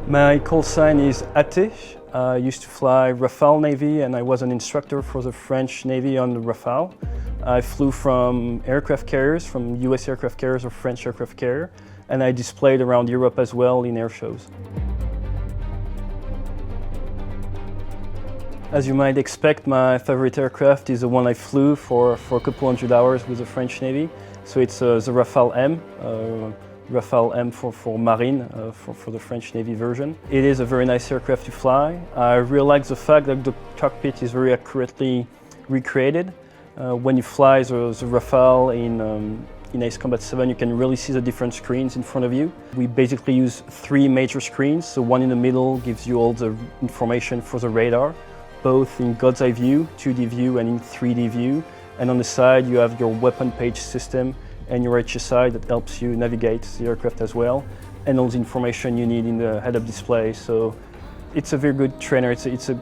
My call sign is Ate. I used to fly Rafale Navy and I was an instructor for the French Navy on the Rafale. I flew from aircraft carriers, from US aircraft carriers or French aircraft carrier, and I displayed around Europe as well in air shows. As you might expect, my favorite aircraft is the one I flew for a couple hundred hours with the French Navy. So it's the Rafale M. Rafale M for Marine, for the French Navy version. It is a very nice aircraft to fly. I really like the fact that the cockpit is very accurately recreated. When you fly the Rafale in Ace Combat 7, you can really see the different screens in front of you. We basically use 3 major screens. So one in the middle gives you all the information for the radar, both in God's eye view, 2D view, and in 3D view. And on the side, you have your weapon page system and your HSI that helps you navigate the aircraft as well, and all the information you need in the head-up display. So it's a very good trainer. It's a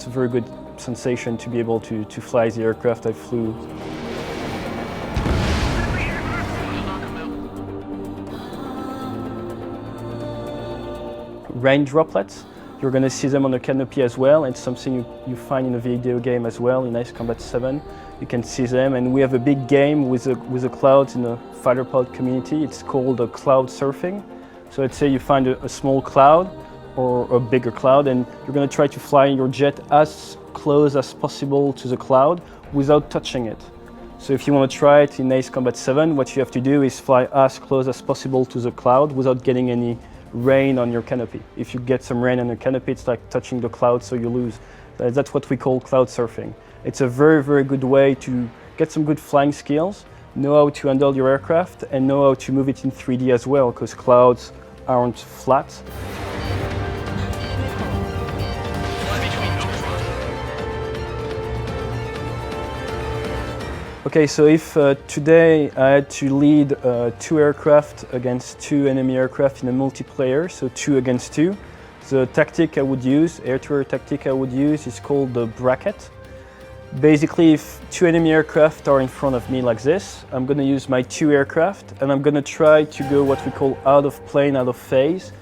very good sensation to be able to fly the aircraft I flew. Rain droplets. You're going to see them on the canopy as well. It's something you find in a video game as well, in Ace Combat 7. You can see them, and we have a big game with the clouds in the fighter pod community. It's called cloud surfing. So let's say you find a small cloud or a bigger cloud, and you're going to try to fly your jet as close as possible to the cloud without touching it. So if you want to try it in Ace Combat 7, what you have to do is fly as close as possible to the cloud without getting any rain on your canopy. If you get some rain on your canopy, it's like touching the cloud, so you lose. That's what we call cloud surfing. It's a very, very good way to get some good flying skills, know how to handle your aircraft, and know how to move it in 3D as well, because clouds aren't flat. Okay, so if today I had to lead 2 aircraft against 2 enemy aircraft in a multiplayer, so 2 against 2, the tactic I would use, air-to-air tactic I would use, is called the bracket. Basically, if 2 enemy aircraft are in front of me like this, I'm going to use my 2 aircraft and I'm going to try to go what we call out of plane, out of phase.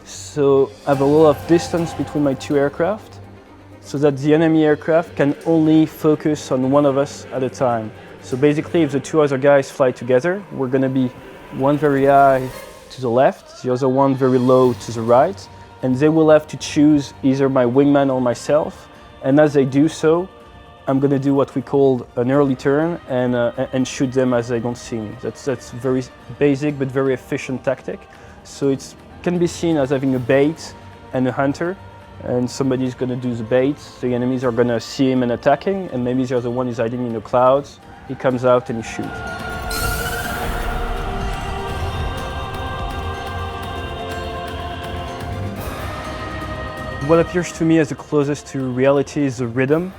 So I have a lot of distance between my 2 aircraft so that the enemy aircraft can only focus on one of us at a time. So basically, if the 2 other guys fly together, we're going to be one very high to the left, the other one very low to the right, and they will have to choose either my wingman or myself. And as they do so, I'm going to do what we call an early turn and shoot them as they don't see me. That's very basic but very efficient tactic. So it can be seen as having a bait and a hunter, and somebody's going to do the bait. The enemies are going to see him and attacking, and maybe the other one is hiding in the clouds. He comes out and he shoots. What appears to me as the closest to reality is the rhythm.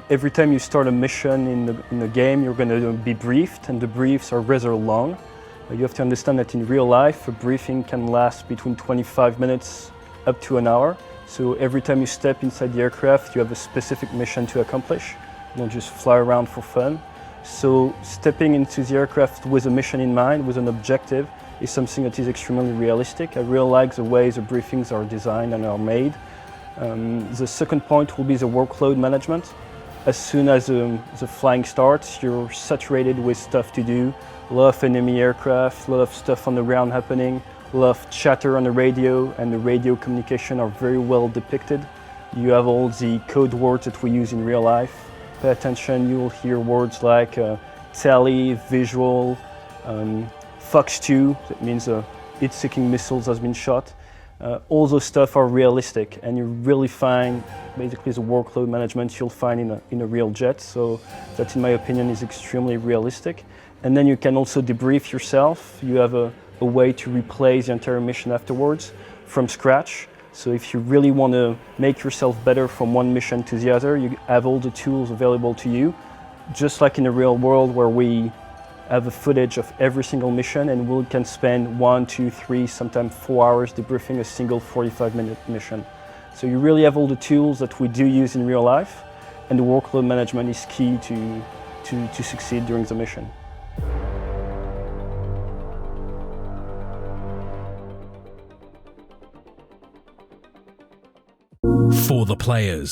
Every time you start a mission in the game, you're going to be briefed, and the briefs are rather long. You have to understand that in real life, a briefing can last between 25 minutes up to an hour. So every time you step inside the aircraft, you have a specific mission to accomplish. You don't just fly around for fun. So stepping into the aircraft with a mission in mind, with an objective, is something that is extremely realistic. I really like the way the briefings are designed and are made. The second point will be the workload management. As soon as the flying starts, you're saturated with stuff to do. A lot of enemy aircraft, a lot of stuff on the ground happening, a lot of chatter on the radio, and the radio communication are very well depicted. You have all the code words that we use in real life. Pay attention, you will hear words like tele, visual, Fox 2, that means a heat-seeking missiles has been shot. All those stuff are realistic, and you really find basically the workload management you'll find in a real jet. So that, in my opinion, is extremely realistic. And then you can also debrief yourself. You have a way to replay the entire mission afterwards from scratch. So if you really want to make yourself better from one mission to the other, you have all the tools available to you, just like in the real world where we have a footage of every single mission, and we can spend 1, 2, 3, sometimes 4 hours debriefing a single 45-minute mission. So you really have all the tools that we do use in real life, and the workload management is key to succeed during the mission. For the players.